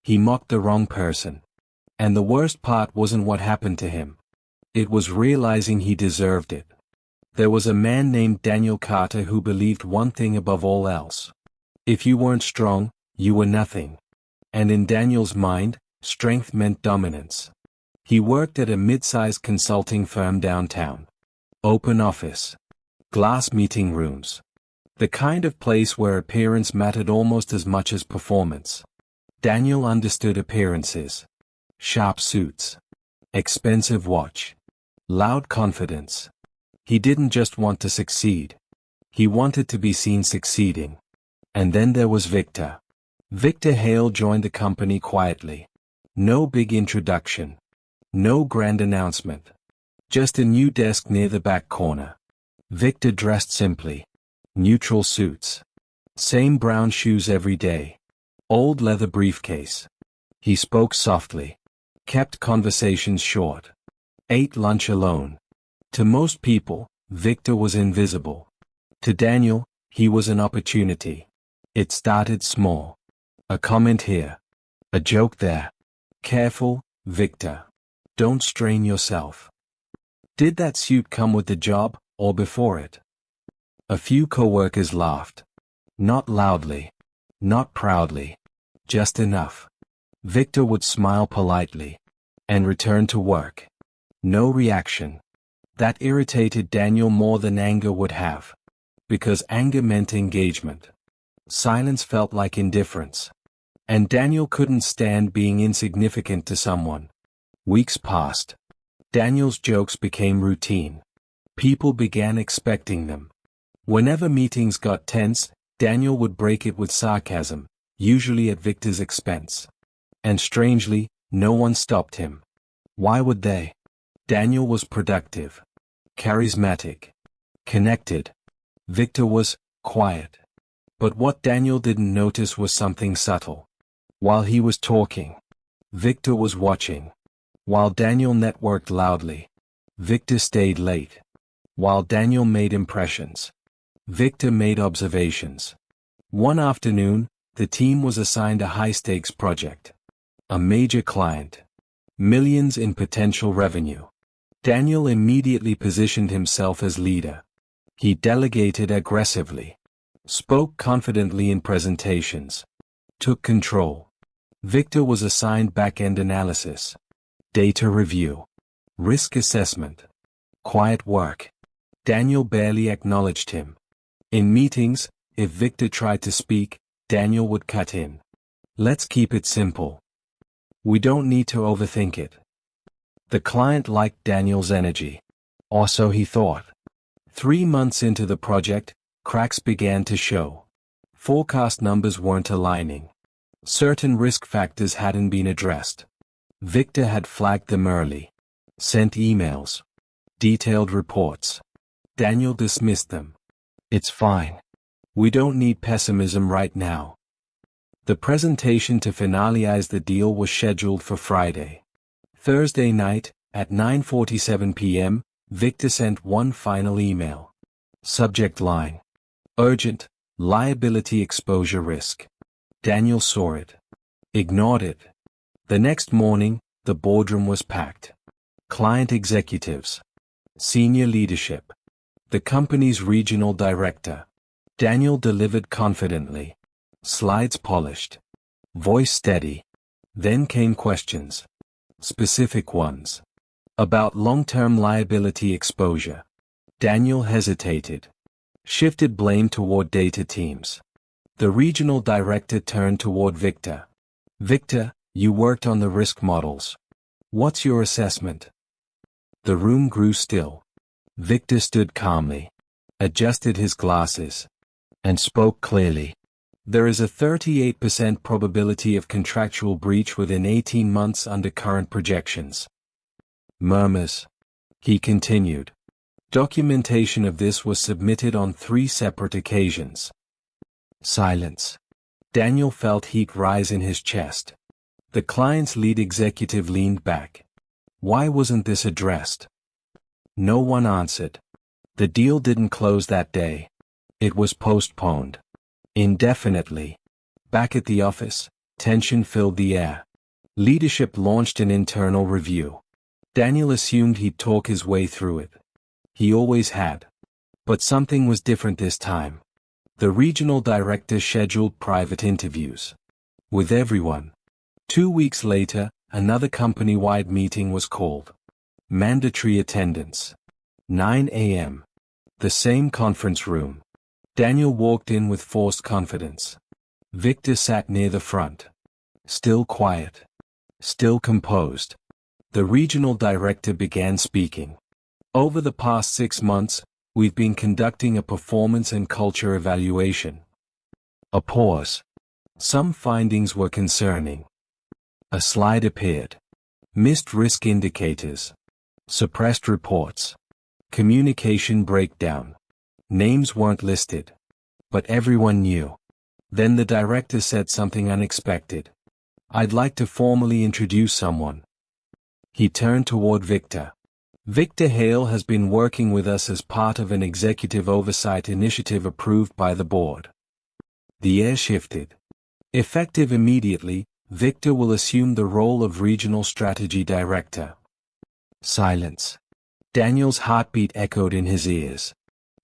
He mocked the wrong person. And the worst part wasn't what happened to him. It was realizing he deserved it. There was a man named Daniel Carter who believed one thing above all else. If you weren't strong, you were nothing. And in Daniel's mind, strength meant dominance. He worked at a mid-sized consulting firm downtown. Open office. Glass meeting rooms. The kind of place where appearance mattered almost as much as performance. Daniel understood appearances. Sharp suits. Expensive watch. Loud confidence. He didn't just want to succeed. He wanted to be seen succeeding. And then there was Victor. Victor Hale joined the company quietly. No big introduction. No grand announcement. Just a new desk near the back corner. Victor dressed simply. Neutral suits. Same brown shoes every day. Old leather briefcase. He spoke softly. Kept conversations short. Ate lunch alone. To most people, Victor was invisible. To Daniel, he was an opportunity. It started small. A comment here. A joke there. Careful, Victor. Don't strain yourself. Did that suit come with the job, or before it? A few coworkers laughed. Not loudly. Not proudly. Just enough. Victor would smile politely. And return to work. No reaction. That irritated Daniel more than anger would have. Because anger meant engagement. Silence felt like indifference. And Daniel couldn't stand being insignificant to someone. Weeks passed. Daniel's jokes became routine. People began expecting them. Whenever meetings got tense, Daniel would break it with sarcasm, usually at Victor's expense. And strangely, no one stopped him. Why would they? Daniel was productive. Charismatic. Connected. Victor was quiet. But what Daniel didn't notice was something subtle. While he was talking, Victor was watching. While Daniel networked loudly, Victor stayed late. While Daniel made impressions, Victor made observations. One afternoon, the team was assigned a high-stakes project. A major client. Millions in potential revenue. Daniel immediately positioned himself as leader. He delegated aggressively. Spoke confidently in presentations. Took control. Victor was assigned back-end analysis. Data review. Risk assessment. Quiet work. Daniel barely acknowledged him. In meetings, if Victor tried to speak, Daniel would cut in. Let's keep it simple. We don't need to overthink it. The client liked Daniel's energy. Or so he thought. 3 months into the project, cracks began to show. Forecast numbers weren't aligning. Certain risk factors hadn't been addressed. Victor had flagged them early. Sent emails. Detailed reports. Daniel dismissed them. It's fine. We don't need pessimism right now. The presentation to finalize the deal was scheduled for Friday. Thursday night, at 9:47 p.m., Victor sent one final email. Subject line. Urgent, liability exposure risk. Daniel saw it. Ignored it. The next morning, the boardroom was packed. Client executives. Senior leadership. The company's regional director. Daniel delivered confidently. Slides polished. Voice steady. Then came questions. Specific ones. About long-term liability exposure. Daniel hesitated. Shifted blame toward data teams. The regional director turned toward Victor. Victor, you worked on the risk models. What's your assessment? The room grew still. Victor stood calmly. Adjusted his glasses. And spoke clearly. There is a 38% probability of contractual breach within 18 months under current projections. Murmurs. He continued. Documentation of this was submitted on 3 separate occasions. Silence. Daniel felt heat rise in his chest. The client's lead executive leaned back. Why wasn't this addressed? No one answered. The deal didn't close that day. It was postponed. Indefinitely. Back at the office, Tension filled the air. Leadership launched an internal review. Daniel assumed he'd talk his way through it. He always had. But something was different this time. The regional director scheduled private interviews. With everyone. 2 weeks later, another company-wide meeting was called. Mandatory attendance. 9 a.m. The same conference room. Daniel walked in with forced confidence. Victor sat near the front. Still quiet. Still composed. The regional director began speaking. Over the past 6 months, we've been conducting a performance and culture evaluation. A pause. Some findings were concerning. A slide appeared. Missed risk indicators. Suppressed reports. Communication breakdown. Names weren't listed. But everyone knew. Then the director said something unexpected. I'd like to formally introduce someone. He turned toward Victor. Victor Hale has been working with us as part of an executive oversight initiative approved by the board. The air shifted. Effective immediately, Victor will assume the role of regional strategy director. Silence. Daniel's heartbeat echoed in his ears.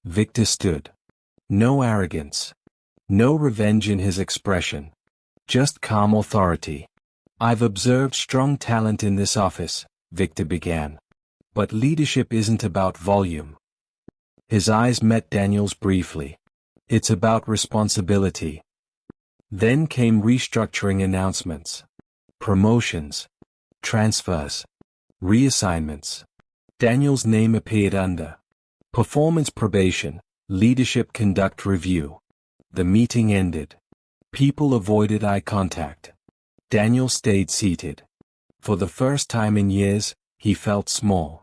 Victor stood. No arrogance. No revenge in his expression. Just calm authority. I've observed strong talent in this office, Victor began. But leadership isn't about volume. His eyes met Daniel's briefly. It's about responsibility. Then came restructuring announcements. Promotions. Transfers. Reassignments. Daniel's name appeared under. Performance probation, leadership conduct review. The meeting ended. People avoided eye contact. Daniel stayed seated. For the first time in years, he felt small.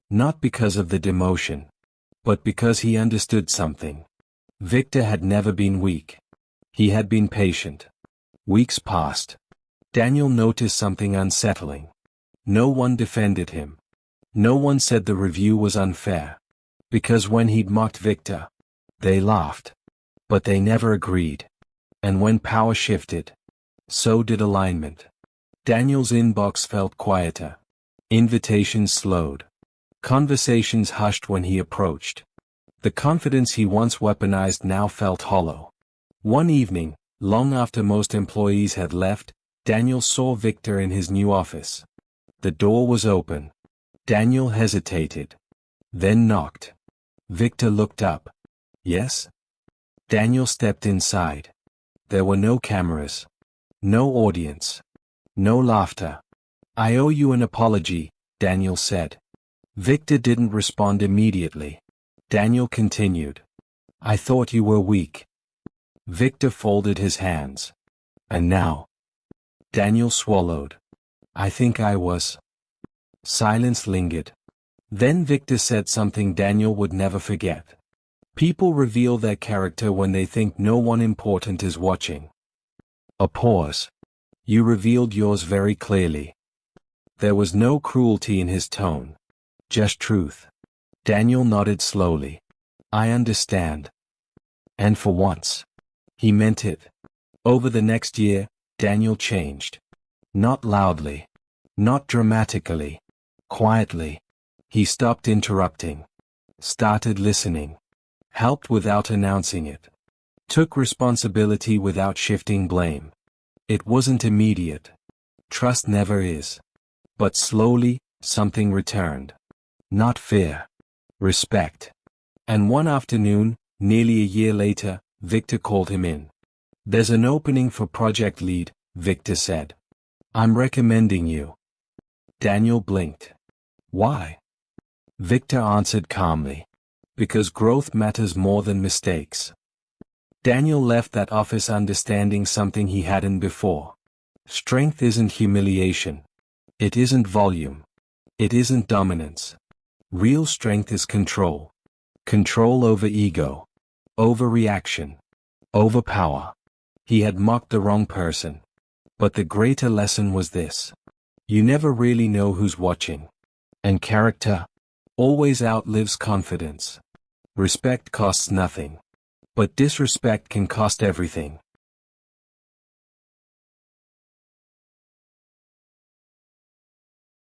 Not because of the demotion. But because he understood something. Victor had never been weak. He had been patient. Weeks passed. Daniel noticed something unsettling. No one defended him. No one said the review was unfair. Because when he'd mocked Victor, they laughed. But they never agreed. And when power shifted, so did alignment. Daniel's inbox felt quieter. Invitations slowed. Conversations hushed when he approached. The confidence he once weaponized now felt hollow. One evening, long after most employees had left, Daniel saw Victor in his new office. The door was open. Daniel hesitated. Then knocked. Victor looked up. Yes? Daniel stepped inside. There were no cameras. No audience. No laughter. I owe you an apology, Daniel said. Victor didn't respond immediately. Daniel continued. I thought you were weak. Victor folded his hands. And now? Daniel swallowed. I think I was. Silence lingered. Then Victor said something Daniel would never forget. People reveal their character when they think no one important is watching. A pause. You revealed yours very clearly. There was no cruelty in his tone. Just truth. Daniel nodded slowly. I understand. And for once. He meant it. Over the next year, Daniel changed. Not loudly. Not dramatically. Quietly. He stopped interrupting. Started listening. Helped without announcing it. Took responsibility without shifting blame. It wasn't immediate. Trust never is. But slowly, something returned. Not fear. Respect. And one afternoon, nearly a year later, Victor called him in. There's an opening for project lead, Victor said. I'm recommending you. Daniel blinked. Why? Victor answered calmly. Because growth matters more than mistakes. Daniel left that office understanding something he hadn't before. Strength isn't humiliation. It isn't volume. It isn't dominance. Real strength is control. Control over ego. Over reaction. Over power. He had mocked the wrong person. But the greater lesson was this. You never really know who's watching. And character always outlives confidence. Respect costs nothing. But disrespect can cost everything.